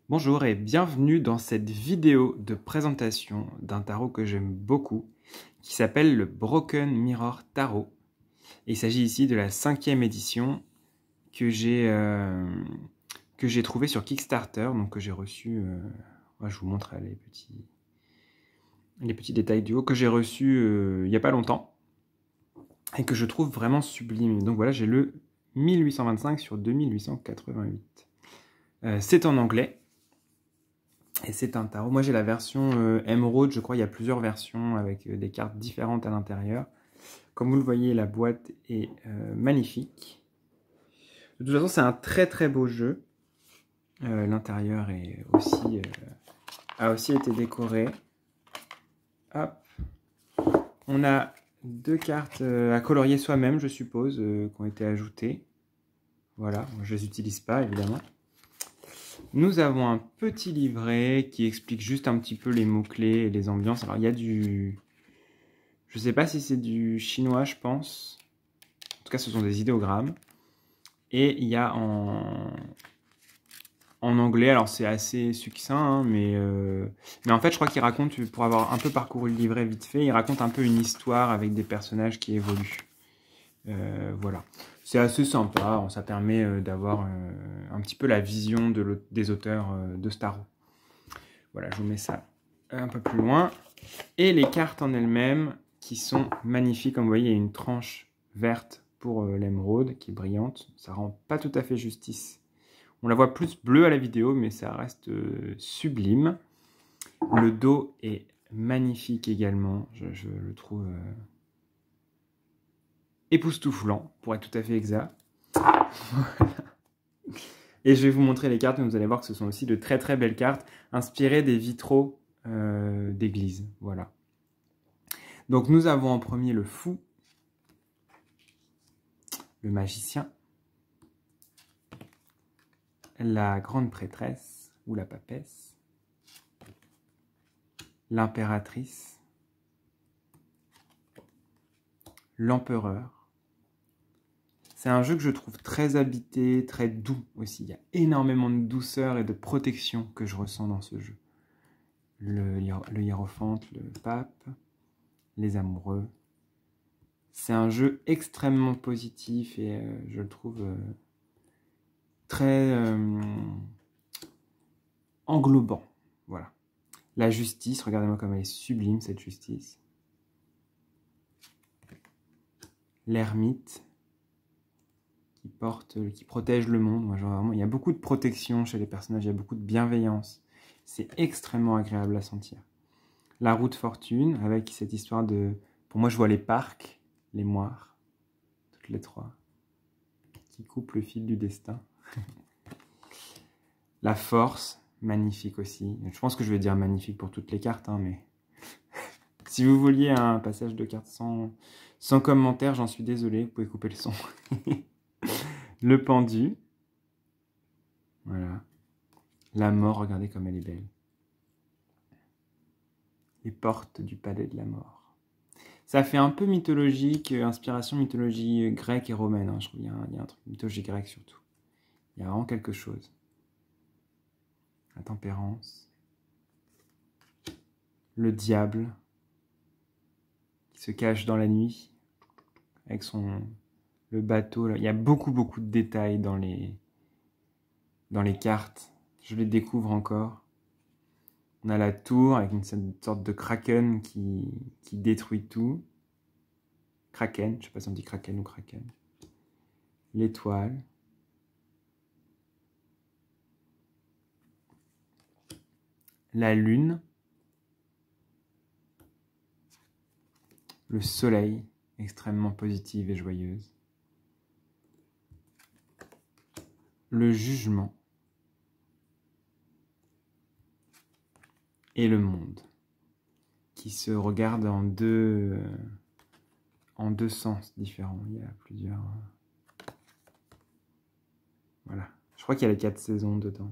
Bonjour et bienvenue dans cette vidéo de présentation d'un tarot que j'aime beaucoup, qui s'appelle le Broken Mirror Tarot. Et il s'agit ici de la 5e édition que j'ai trouvée sur Kickstarter, donc que j'ai reçu, je vous montre les petits détails du haut, que j'ai reçu il n'y a pas longtemps, et que je trouve vraiment sublime. Donc voilà, j'ai le 1825 sur 2888. C'est en anglais. Et c'est un tarot. Moi, j'ai la version Emerald. Je crois qu'il y a plusieurs versions avec des cartes différentes à l'intérieur. Comme vous le voyez, la boîte est magnifique. De toute façon, c'est un très très beau jeu. L'intérieur a aussi été décoré. Hop. On a deux cartes à colorier soi-même, je suppose, qui ont été ajoutées. Voilà, je ne les utilise pas, évidemment. Nous avons un petit livret qui explique juste un petit peu les mots-clés et les ambiances. Alors, il y a du... Je ne sais pas si c'est du chinois, je pense. En tout cas, ce sont des idéogrammes. Et il y a en anglais, alors c'est assez succinct, hein, mais en fait, je crois qu'il raconte, pour avoir un peu parcouru le livret vite fait, il raconte un peu une histoire avec des personnages qui évoluent. Voilà. C'est assez sympa, ça permet d'avoir un petit peu la vision des auteurs de Starro. Voilà, je vous mets ça un peu plus loin. Et les cartes en elles-mêmes, qui sont magnifiques. Comme vous voyez, il y a une tranche verte pour l'émeraude, qui est brillante. Ça rend pas tout à fait justice. On la voit plus bleue à la vidéo, mais ça reste sublime. Le dos est magnifique également. Je le trouve époustouflant, pour être tout à fait exact. Et je vais vous montrer les cartes, mais vous allez voir que ce sont aussi de très très belles cartes, inspirées des vitraux d'église. Voilà. Donc nous avons en premier le fou, le magicien, la grande prêtresse ou la papesse, l'impératrice, l'empereur. C'est un jeu que je trouve très habité, très doux aussi. Il y a énormément de douceur et de protection que je ressens dans ce jeu. Le hiérophante, le pape, les amoureux. C'est un jeu extrêmement positif et je le trouve très englobant. Voilà. La justice, regardez-moi comme elle est sublime cette justice. L'ermite qui protège le monde. Moi, genre, vraiment, il y a beaucoup de protection chez les personnages, il y a beaucoup de bienveillance. C'est extrêmement agréable à sentir. La roue de fortune, avec cette histoire de... Pour moi, je vois les parcs, les moires, toutes les trois, qui coupent le fil du destin. La force, magnifique aussi. Je pense que je vais dire magnifique pour toutes les cartes, hein, mais... Si vous vouliez un passage de cartes sans commentaire, j'en suis désolé, vous pouvez couper le son. Le pendu. Voilà. La mort, regardez comme elle est belle. Les portes du palais de la mort. Ça fait un peu mythologique, inspiration mythologie grecque et romaine. Hein. Je trouve qu'il y a un truc, mythologie grecque surtout. Il y a vraiment quelque chose. La tempérance. Le diable qui se cache dans la nuit avec le bateau. Là. Il y a beaucoup de détails dans les cartes. Je les découvre encore. On a la tour avec une sorte de kraken qui détruit tout. Kraken, je ne sais pas si on dit kraken ou kraken. L'étoile. La lune. Le soleil, extrêmement positive et joyeuse. Le jugement. Et le monde, qui se regarde en deux sens différents. Il y a plusieurs... Voilà. Je crois qu'il y a les 4 saisons dedans.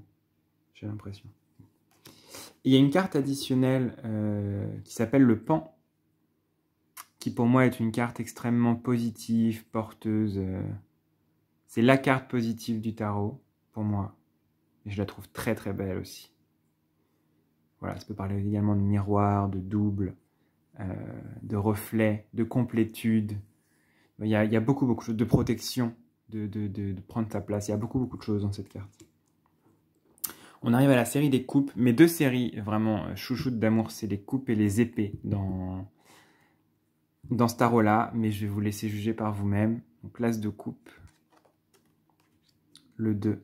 J'ai l'impression. Il y a une carte additionnelle qui s'appelle le pan, qui pour moi est une carte extrêmement positive, porteuse. C'est la carte positive du tarot, pour moi. Et je la trouve très très belle aussi. Voilà, ça peut parler également de miroir, de double, de reflet, de complétude. Il y a beaucoup de choses, de protection, de prendre ta place. Il y a beaucoup de choses dans cette carte. On arrive à la série des coupes. Mes deux séries vraiment chouchoutes d'amour, c'est les coupes et les épées dans ce tarot-là. Mais je vais vous laisser juger par vous-même. Donc l'as de coupe, le 2,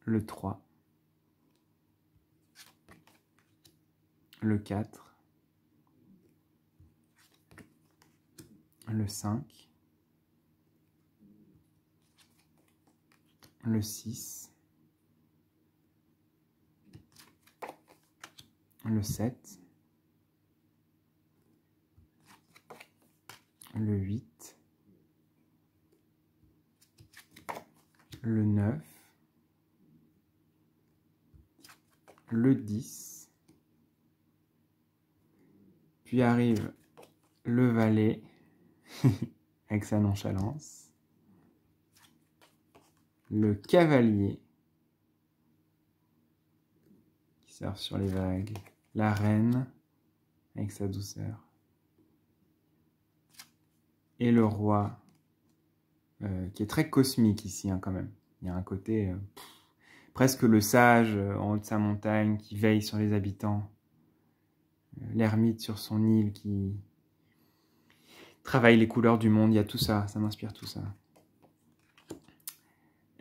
le 3, le 4, le 5, le 6, le 7, le 8, le 9, le 10, puis arrive le valet avec sa nonchalance, le cavalier qui surfe sur les vagues, la reine avec sa douceur, et le roi qui est très cosmique ici quand même. Il y a un côté presque le sage en haut de sa montagne qui veille sur les habitants, l'ermite sur son île qui travaille les couleurs du monde. Il y a tout ça, ça m'inspire tout ça.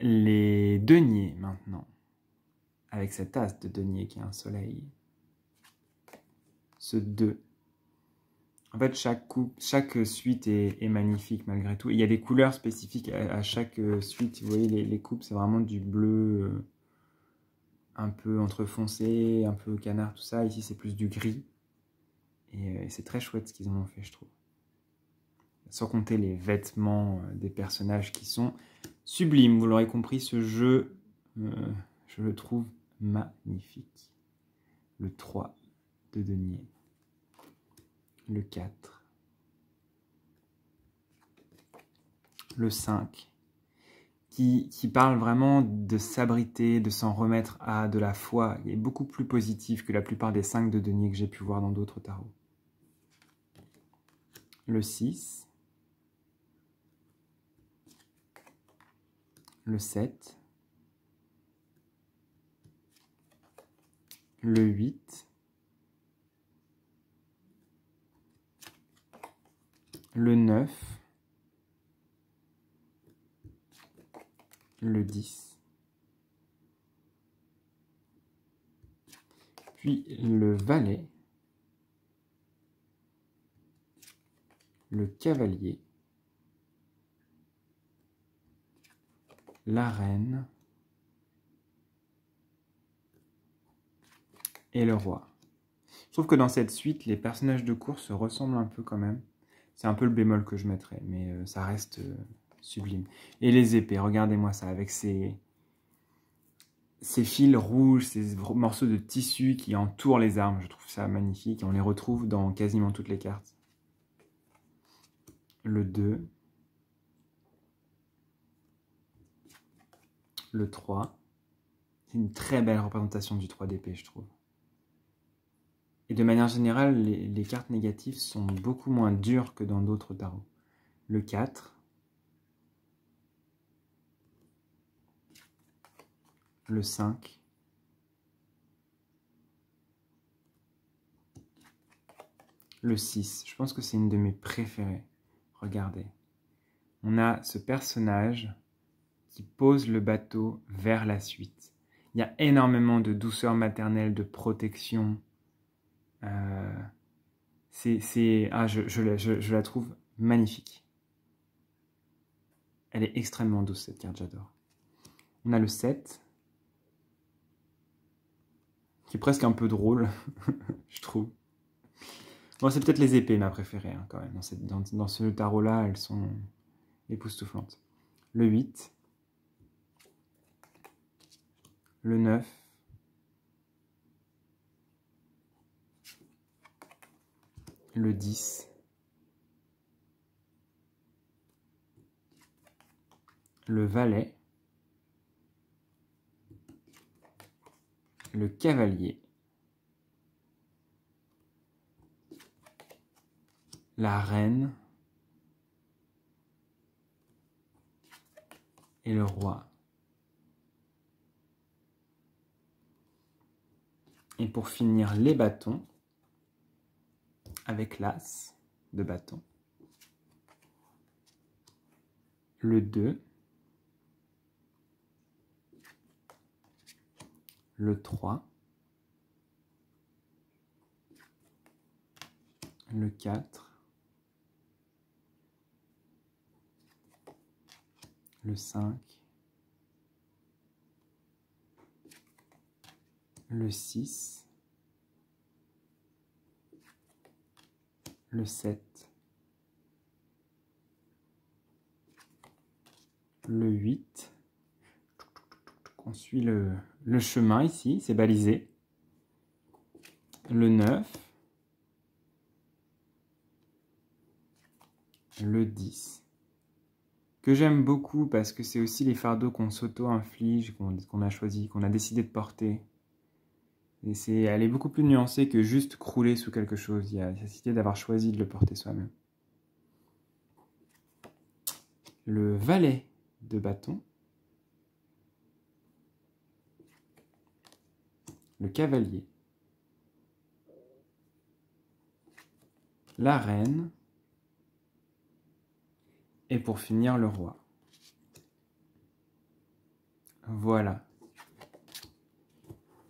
Les deniers maintenant, avec cet as de denier qui est un soleil. Ce 2. En fait, chaque suite est magnifique malgré tout. Il y a des couleurs spécifiques à chaque suite. Vous voyez, les coupes, c'est vraiment du bleu un peu entre foncé, un peu canard, tout ça. Ici, c'est plus du gris. Et c'est très chouette ce qu'ils en ont fait, je trouve. Sans compter les vêtements des personnages qui sont sublimes. Vous l'aurez compris, ce jeu, je le trouve magnifique. Le 3 de denier. Le 4. Le 5. Qui parle vraiment de s'abriter, de s'en remettre à de la foi. Il est beaucoup plus positif que la plupart des 5 de denier que j'ai pu voir dans d'autres tarots. Le 6. Le 7. Le 8. Le 9. Le 10. Puis le valet. Le cavalier. La reine. Et le roi. Je trouve que dans cette suite, les personnages de course se ressemblent un peu quand même. C'est un peu le bémol que je mettrais, mais ça reste sublime. Et les épées, regardez-moi ça, avec ces fils rouges, ces morceaux de tissu qui entourent les armes. Je trouve ça magnifique. On les retrouve dans quasiment toutes les cartes. Le 2. Le 3. C'est une très belle représentation du 3 d'épée, je trouve. Et de manière générale, les cartes négatives sont beaucoup moins dures que dans d'autres tarots. Le 4. Le 5. Le 6. Je pense que c'est une de mes préférées. Regardez. On a ce personnage qui pose le bateau vers la suite. Il y a énormément de douceur maternelle, de protection. Je la trouve magnifique. Elle est extrêmement douce, cette carte, j'adore. On a le 7, qui est presque un peu drôle, je trouve. Bon, c'est peut-être les épées, ma préférée, hein, quand même. Dans ce tarot-là, elles sont époustouflantes. Le 8, le 9, le 10, le valet, le cavalier, la reine et le roi. Et pour finir, les bâtons avec l'as de bâton, le 2, le 3, le 4, le 5, le 6, le 7, le 8. On suit le chemin ici, c'est balisé. Le 9, le 10, que j'aime beaucoup parce que c'est aussi les fardeaux qu'on s'auto-inflige, qu'on a choisi, qu'on a décidé de porter. Et elle est beaucoup plus nuancée que juste crouler sous quelque chose. Il y a la nécessité d'avoir choisi de le porter soi-même. Le valet de bâton, le cavalier, la reine, et pour finir, le roi. Voilà.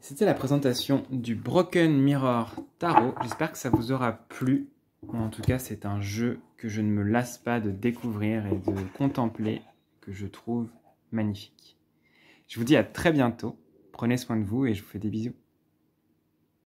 C'était la présentation du Broken Mirror Tarot. J'espère que ça vous aura plu. En tout cas, c'est un jeu que je ne me lasse pas de découvrir et de contempler, que je trouve magnifique. Je vous dis à très bientôt. Prenez soin de vous et je vous fais des bisous.